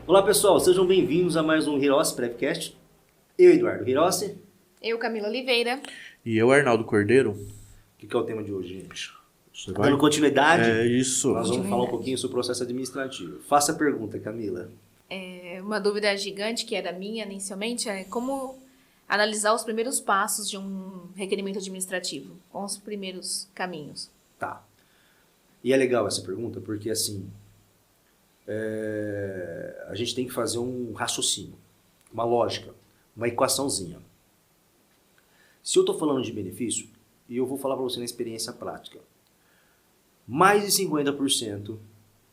Olá pessoal, sejam bem-vindos a mais um Hirossi Prevcast. Eu, Eduardo Hirossi. Eu, Camila Oliveira. E eu, Arnaldo Cordeiro. O que é o tema de hoje, gente? Você vai? Dando continuidade, É isso. nós vamos falar um pouquinho sobre o processo administrativo. Faça a pergunta, Camila. Uma dúvida gigante que era minha inicialmente é como analisar os primeiros passos de um requerimento administrativo, com os primeiros caminhos. Tá. E é legal essa pergunta porque, assim, a gente tem que fazer um raciocínio, uma lógica, uma equaçãozinha. Se eu estou falando de benefício, e eu vou falar para você na experiência prática, mais de 50%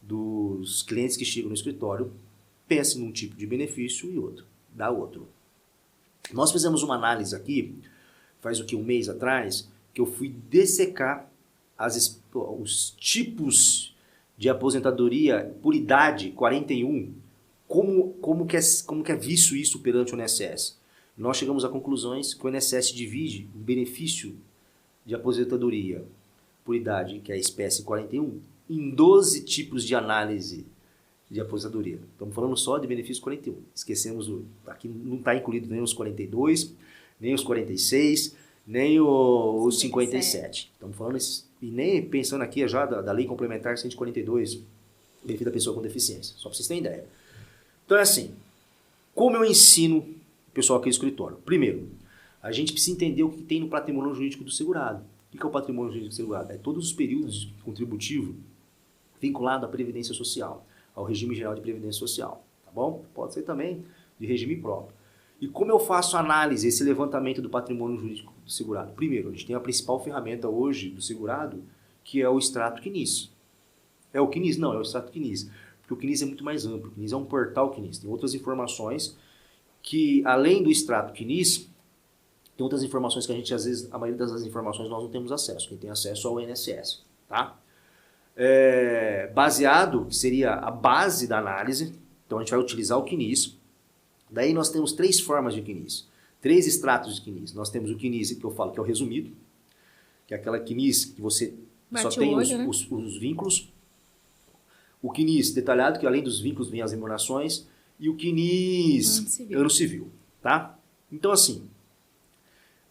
dos clientes que chegam no escritório pensam num tipo de benefício e outro, dá outro. Nós fizemos uma análise aqui, faz um mês atrás, que eu fui dessecar os tipos de aposentadoria por idade 41, como que é visto isso perante o INSS. Nós chegamos a conclusões que o INSS divide o benefício de aposentadoria por idade, que é a espécie 41, em 12 tipos de análise de aposentadoria. Estamos falando só de benefício 41. Esquecemos, aqui não está incluído nem os 42, nem os 46, nem os 57. Estamos falando, e nem pensando aqui já da Lei Complementar 142, benefício da pessoa com deficiência, só para vocês terem ideia. Então é assim, como eu ensino o pessoal aqui no escritório? Primeiro, a gente precisa entender o que tem no patrimônio jurídico do segurado. O que é o patrimônio jurídico do segurado? É todos os períodos contributivos vinculados à Previdência Social, ao regime geral de Previdência Social, tá bom? Pode ser também de regime próprio. E como eu faço análise, esse levantamento do patrimônio jurídico do segurado? Primeiro, a gente tem a principal ferramenta hoje do segurado, que é o extrato CNIS. É o CNIS? Não, é o extrato CNIS. Porque o CNIS é muito mais amplo. O CNIS é um portal CNIS. Tem outras informações que, além do extrato CNIS, tem outras informações que a maioria das informações nós não temos acesso. Quem tem acesso é o INSS, tá? Baseado, que seria a base da análise, então a gente vai utilizar o CNIS. Daí nós temos 3 formas de CNIS, 3 extratos de CNIS. Nós temos o CNIS que eu falo que é o resumido, que é aquela CNIS que você só tem os vínculos. O CNIS detalhado, que além dos vínculos vem as remunerações. E o CNIS ano civil, tá? Então assim,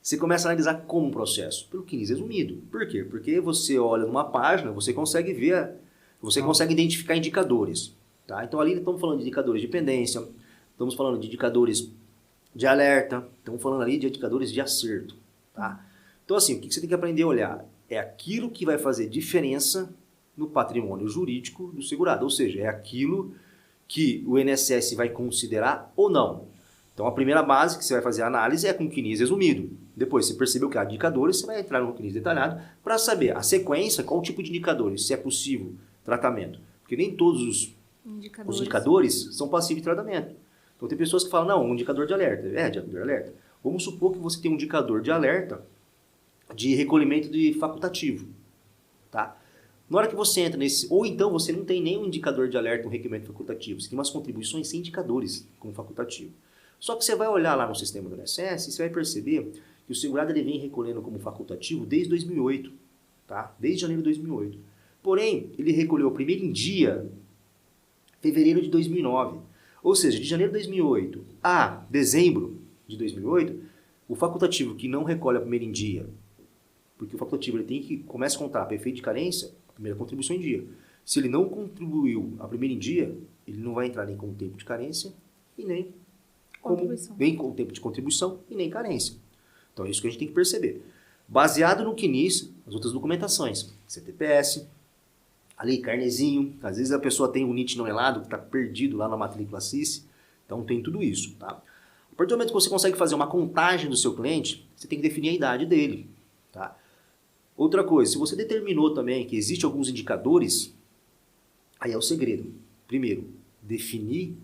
você começa a analisar como um processo? Pelo CNIS resumido. Por quê? Porque você olha numa página, você consegue ver, você consegue identificar indicadores. Tá? Então ali estamos falando de indicadores de pendência, estamos falando de indicadores de alerta, estamos falando ali de indicadores de acerto. Tá? Então assim, o que você tem que aprender a olhar? É aquilo que vai fazer diferença no patrimônio jurídico do segurado. Ou seja, é aquilo que o INSS vai considerar ou não. Então a primeira base que você vai fazer a análise é com o CNIS resumido. Depois você percebeu que há indicadores, você vai entrar no CNIS detalhado para saber a sequência, qual tipo de indicadores, se é possível tratamento. Porque nem todos os indicadores são passíveis de tratamento. Então tem pessoas que falam, não, um indicador de alerta. De alerta. Vamos supor que você tem um indicador de alerta de recolhimento de facultativo. Tá? Na hora que você entra nesse, ou então você não tem nenhum indicador de alerta, um requerimento facultativo, você tem umas contribuições sem indicadores como facultativo. Só que você vai olhar lá no sistema do INSS e você vai perceber que o segurado ele vem recolhendo como facultativo desde 2008, tá? Desde janeiro de 2008. Porém, ele recolheu primeiro em dia, fevereiro de 2009. Ou seja, de janeiro de 2008 a dezembro de 2008, o facultativo que não recolhe a primeira em dia, porque o facultativo ele tem que começa a contar para efeito de carência, a primeira contribuição em dia. Se ele não contribuiu a primeira em dia, ele não vai entrar nem com o tempo de carência e nem com o tempo de contribuição e nem carência. Então é isso que a gente tem que perceber. Baseado no CNIS, as outras documentações, CTPS, ali carnezinho, às vezes a pessoa tem um NIT não elado que está perdido lá na matrícula CIS, então tem tudo isso. Tá? A partir do momento que você consegue fazer uma contagem do seu cliente, você tem que definir a idade dele. Tá? Outra coisa, se você determinou também que existem alguns indicadores, aí é o segredo. Primeiro, definir,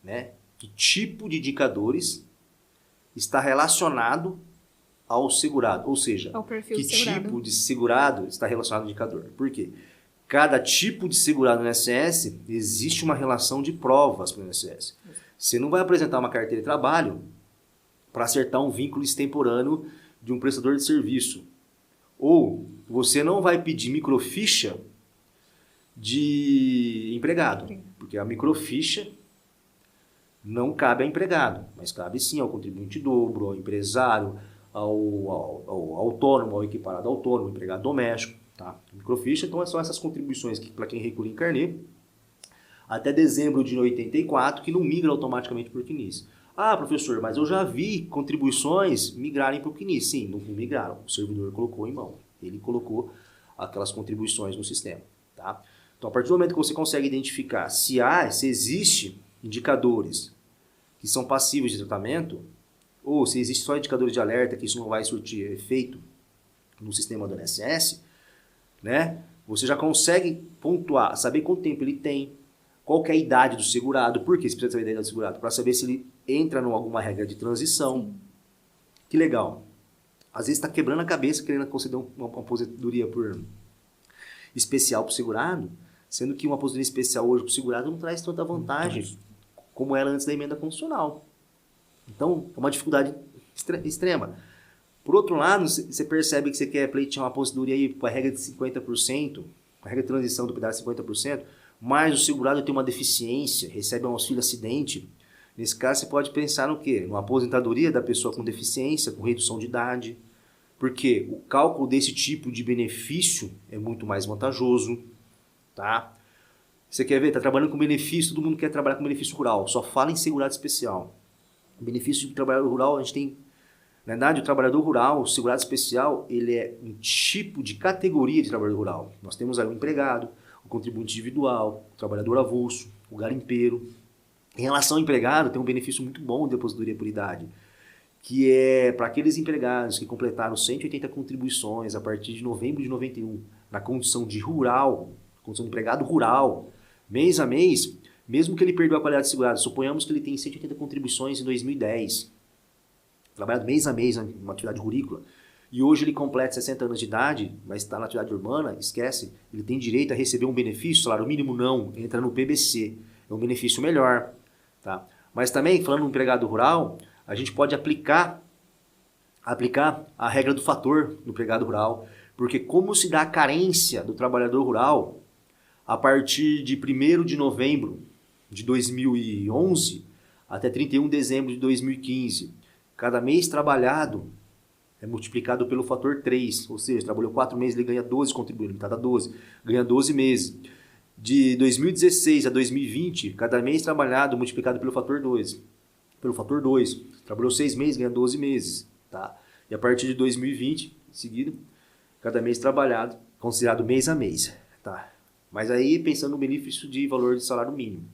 né, que tipo de indicadores está relacionado ao segurado, ou seja, que tipo de segurado está relacionado ao indicador. Por quê? Cada tipo de segurado no INSS existe uma relação de provas para o INSS. Você não vai apresentar uma carteira de trabalho para acertar um vínculo extemporâneo de um prestador de serviço. Ou você não vai pedir microficha de empregado, porque a microficha Não cabe ao empregado, mas cabe sim ao contribuinte dobro, ao empresário, ao autônomo, ao equiparado autônomo, empregado doméstico, tá? Microficha, então são essas contribuições que para quem recolhe em carnê, até dezembro de 84, que não migra automaticamente para o CNIS. Ah, professor, mas eu já vi contribuições migrarem para o CNIS. Sim, não migraram, o servidor colocou em mão, ele colocou aquelas contribuições no sistema, tá? Então, a partir do momento que você consegue identificar se existe indicadores que são passíveis de tratamento, ou se existe só indicadores de alerta que isso não vai surtir efeito no sistema do INSS, né? Você já consegue pontuar, saber quanto tempo ele tem, qual que é a idade do segurado, por que você precisa saber a idade do segurado? Para saber se ele entra em alguma regra de transição. Sim. Que legal. Às vezes está quebrando a cabeça querendo conceder uma aposentadoria especial para o segurado, sendo que uma aposentadoria especial hoje para o segurado não traz tanta vantagem como era antes da emenda constitucional. Então, é uma dificuldade extrema. Por outro lado, você percebe que você quer pleitear uma aposentadoria aí com a regra de 50%, a regra de transição do pedaço de 50%, mas o segurado tem uma deficiência, recebe um auxílio acidente. Nesse caso, você pode pensar no quê? Numa aposentadoria da pessoa com deficiência, com redução de idade, porque o cálculo desse tipo de benefício é muito mais vantajoso, tá? Você quer ver? Está trabalhando com benefício, todo mundo quer trabalhar com benefício rural, só fala em segurado especial. O benefício do trabalhador rural, a gente tem, na verdade, o trabalhador rural, o segurado especial, ele é um tipo de categoria de trabalhador rural. Nós temos aí o empregado, o contribuinte individual, o trabalhador avulso, o garimpeiro. Em relação ao empregado, tem um benefício muito bom de aposentadoria por idade, que é para aqueles empregados que completaram 180 contribuições a partir de novembro de 91, na condição de rural, condição de empregado rural, mês a mês, mesmo que ele perdeu a qualidade de segurado, suponhamos que ele tem 180 contribuições em 2010, trabalhado mês a mês numa atividade rurícola, e hoje ele completa 60 anos de idade, mas está na atividade urbana, esquece, ele tem direito a receber um benefício, salário mínimo não, entra no PBC, é um benefício melhor, tá? Mas também, falando no empregado rural, a gente pode aplicar a regra do fator no empregado rural, porque como se dá a carência do trabalhador rural a partir de 1º de novembro de 2011 até 31 de dezembro de 2015, cada mês trabalhado é multiplicado pelo fator 3, ou seja, trabalhou 4 meses, ele ganha 12 contribuindo, limitado a 12, ganha 12 meses. De 2016 a 2020, cada mês trabalhado multiplicado pelo fator 2. Trabalhou 6 meses, ganha 12 meses. Tá? E a partir de 2020, em seguida, cada mês trabalhado, considerado mês a mês. Tá? Mas aí pensando no benefício de valor de salário mínimo.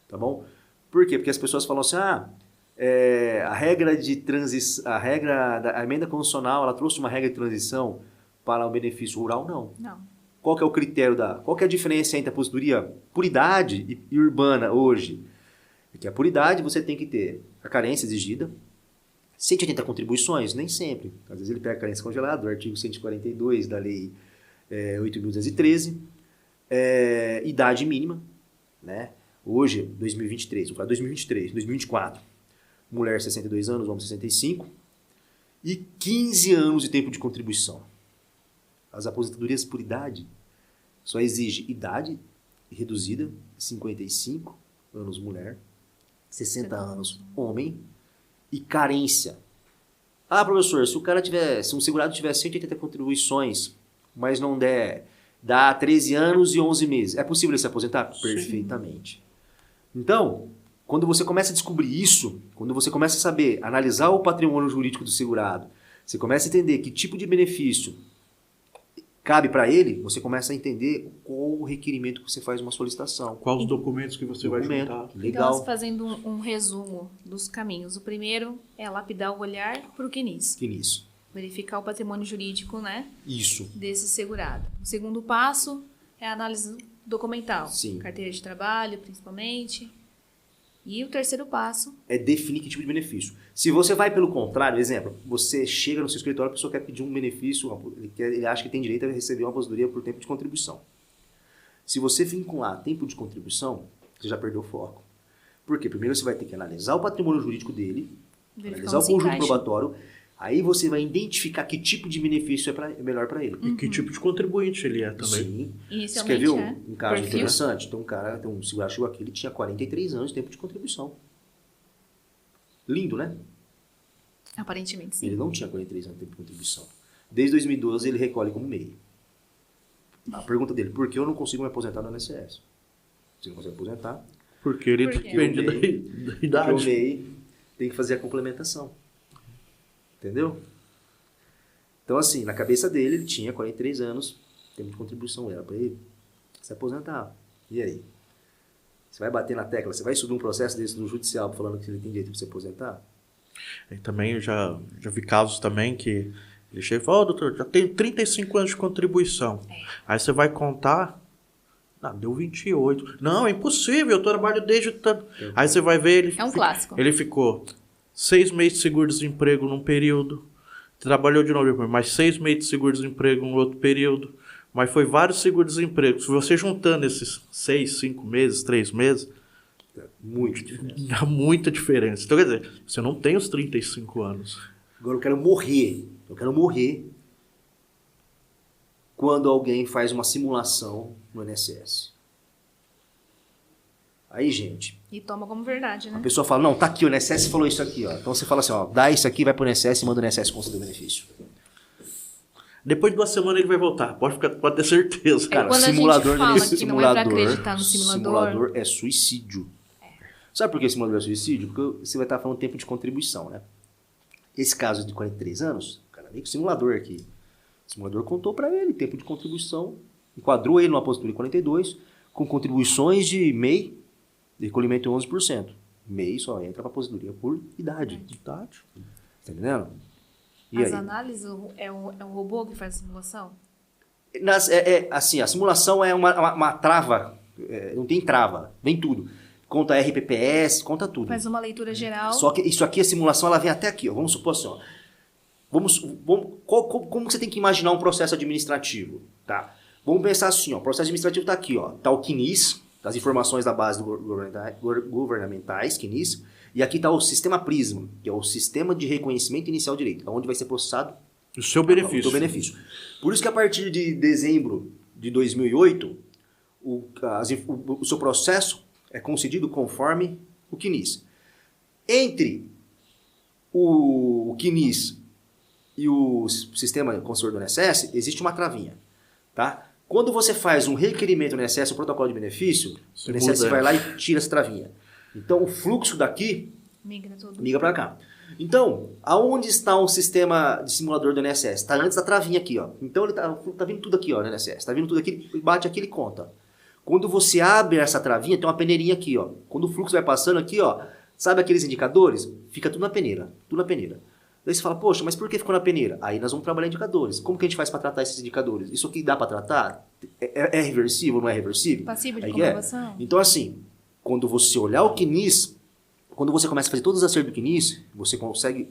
Tá bom? Por quê? Porque as pessoas falam assim, a regra de transição, a emenda constitucional, ela trouxe uma regra de transição para o benefício rural? Não. Qual que é o critério qual que é a diferença entre a aposentadoria por idade e urbana hoje? É que a por idade você tem que ter a carência exigida, 180 contribuições, nem sempre. Às vezes ele pega a carência congelada, do artigo 142 da lei 8.213, idade mínima, né? Hoje, 2023, vou falar 2023, 2024, mulher 62 anos, homem 65, e 15 anos de tempo de contribuição. As aposentadorias por idade só exigem idade reduzida, 55 anos mulher, 60 anos homem, e carência. Ah, professor, se um segurado tiver 180 contribuições, mas não dá 13 anos e 11 meses, é possível ele se aposentar? Sim. Perfeitamente. Então, quando você começa a descobrir isso, quando você começa a saber, analisar o patrimônio jurídico do segurado, você começa a entender que tipo de benefício cabe para ele, você começa a entender qual o requerimento que você faz uma solicitação. Quais os documentos que você vai juntar. Legal. Então, fazendo um resumo dos caminhos. O primeiro é lapidar o olhar para o CNIS. CNIS. Verificar o patrimônio jurídico, né? Isso. Desse segurado. O segundo passo é a análise documental. Sim. Carteira de trabalho, principalmente. E o terceiro passo é definir que tipo de benefício. Se você vai pelo contrário, exemplo, você chega no seu escritório, a pessoa quer pedir um benefício, ele acha que tem direito a receber uma aposentadoria por tempo de contribuição. Se você vincular tempo de contribuição, você já perdeu o foco. Por quê? Primeiro você vai ter que analisar o patrimônio jurídico dele, analisar o conjunto probatório, aí você vai identificar que tipo de benefício é melhor para ele. E que tipo de contribuinte ele é também. Sim. Inicialmente, você quer ver um caso perfil. interessante? Tem um segurado chegou aqui, ele tinha 43 anos de tempo de contribuição. Lindo, né? Aparentemente, sim. Ele não tinha 43 anos de tempo de contribuição. Desde 2012 ele recolhe como MEI. A pergunta dele, por que eu não consigo me aposentar no INSS? Você não consegue aposentar? Porque ele Por quê? depende da Porque o idade. MEI tem que fazer a complementação. Entendeu? Então, assim, na cabeça dele, ele tinha 43 anos, tempo de contribuição era para ele se aposentar. E aí? Você vai bater na tecla, você vai subir um processo desse no judicial falando que ele tem direito de se aposentar? E também eu já vi casos também que ele chega e fala, doutor, já tenho 35 anos de contribuição. Aí você vai contar, deu 28. Não, é impossível, eu trabalho desde tanto. Aí você vai ver, ele, É um clássico. ele ficou 6 meses de seguro-desemprego num período, trabalhou de novo, mais 6 meses de seguro-desemprego num outro período, mas foi vários seguros-desemprego. Se você juntando esses 6, 5 meses, 3 meses, Muito diferente. dá muita diferença. Então, quer dizer, você não tem os 35 anos. Agora eu quero morrer. Eu quero morrer quando alguém faz uma simulação no INSS. Aí, gente, E toma como verdade, a né? pessoa fala, não, tá aqui, o INSS falou isso aqui, ó. Então você fala assim, ó, dá isso aqui, vai pro INSS e manda o INSS conceder o benefício. Depois de 2 semanas ele vai voltar, pode ter certeza. Cara, quando a gente simulador fala não é que não é pra acreditar no simulador é suicídio. Sabe por que simulador é suicídio? Porque você vai estar falando tempo de contribuição, né? Esse caso de 43 anos, o cara veio com o simulador aqui. O simulador contou para ele tempo de contribuição, enquadrou ele numa aposentadoria de 42, com contribuições de MEI, de recolhimento de 11%. MEI só entra para aposentadoria por idade. Tá entendendo? E As aí? análises é um robô que faz a simulação? Assim, a simulação é uma trava, não tem trava, vem tudo. Conta RPPS, conta tudo. Faz uma leitura geral. Só que isso aqui, a simulação, ela vem até aqui, ó. Vamos supor assim, ó. Como você tem que imaginar um processo administrativo, tá? Vamos pensar assim, ó. O processo administrativo tá aqui, ó. Tá o CNIS, as informações da base governamentais, CNIS, e aqui tá o sistema Prisma, que é o Sistema de Reconhecimento Inicial de Direito, onde vai ser processado O seu o benefício. teu benefício. Por isso que a partir de dezembro de 2008, o seu processo é concedido conforme o CNIS. Entre o CNIS e o sistema concessor do INSS, existe uma travinha. Tá? Quando você faz um requerimento no INSS, um protocolo de benefício, o INSS vai lá e tira essa travinha. Então, o fluxo daqui Migra tudo. migra para cá. Então, aonde está o sistema de simulador do INSS? Está antes da travinha aqui, ó. Então, ele tá vindo tudo aqui, ó, no INSS. Está vindo tudo aqui, bate aqui, ele conta. Quando você abre essa travinha, tem uma peneirinha aqui, ó. Quando o fluxo vai passando aqui, ó, sabe aqueles indicadores? Fica tudo na peneira, tudo na peneira. Daí você fala, poxa, mas por que ficou na peneira? Aí nós vamos trabalhar indicadores. Como que a gente faz para tratar esses indicadores? Isso aqui dá para tratar? É reversível, não é reversível? Passível de Aí comprovação? Então, assim, quando você olhar o CNIS, quando você começa a fazer todos os acertos do CNIS, você consegue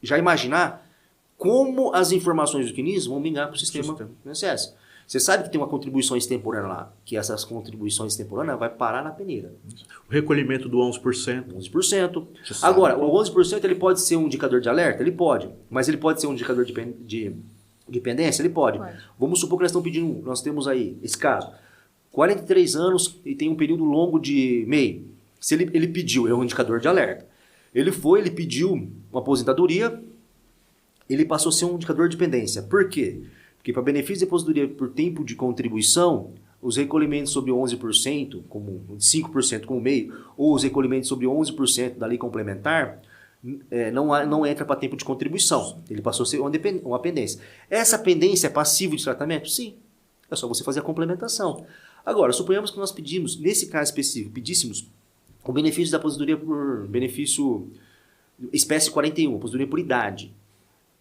já imaginar como as informações do CNIS vão migrar para o sistema do INSS. Você sabe que tem uma contribuição extemporânea lá, que essas contribuições extemporâneas vai parar na peneira. O recolhimento do 11%. 11%. Você sabe. Agora, o 11% ele pode ser um indicador de alerta? Ele pode. Mas ele pode ser um indicador de dependência? Ele pode. Vamos supor que nós temos aí, esse caso, 43 anos e tem um período longo de MEI. Se ele pediu, é um indicador de alerta. Ele pediu uma aposentadoria, ele passou a ser um indicador de dependência. Por quê? Porque para benefício de aposentadoria por tempo de contribuição, os recolhimentos sobre 11%, como 5% como MEI, ou os recolhimentos sobre 11% da lei complementar, não entra para tempo de contribuição. Ele passou a ser uma pendência. Essa pendência é passiva de tratamento? Sim. É só você fazer a complementação. Agora, suponhamos que nós pedimos, nesse caso específico, pedíssemos o benefício da aposentadoria por benefício espécie 41, aposentadoria por idade.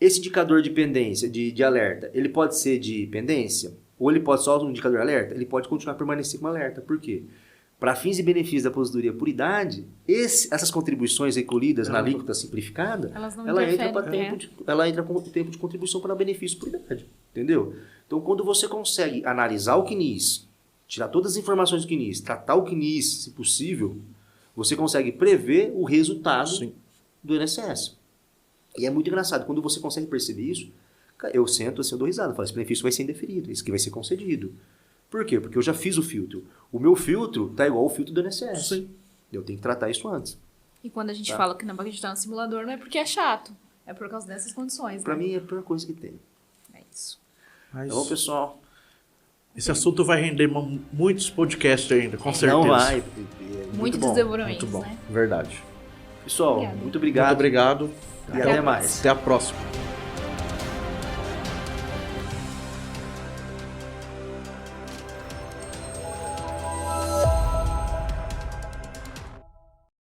Esse indicador de pendência, de alerta, ele pode ser de pendência? Ou ele pode só um indicador de alerta? Ele pode continuar a permanecer com alerta. Por quê? Para fins e benefícios da aposentadoria por idade, essas contribuições recolhidas na alíquota simplificada, ela entra com tempo de contribuição para benefício por idade. Entendeu? Então, quando você consegue analisar o CNIS, tirar todas as informações do CNIS, tratar o CNIS, se possível, você consegue prever o resultado do INSS. E é muito engraçado, quando você consegue perceber isso, eu sento assim, eu dou risada, falo, esse benefício vai ser indeferido, esse aqui vai ser concedido. Por quê? Porque eu já fiz o filtro. O meu filtro tá igual ao filtro do INSS. Eu tenho que tratar isso antes. E quando a gente Tá. fala que não pode acreditar no simulador, não é porque é chato. É por causa dessas condições, Pra né? mim é a pior coisa que tem. É isso. Mas Então, pessoal, esse assunto vai render muitos podcasts ainda, com certeza. não vai. É Muitos muito bom. desdobramentos, Muito bom, né? verdade. Pessoal, Obrigada. muito obrigado. Muito obrigado. E até mais. Até a próxima.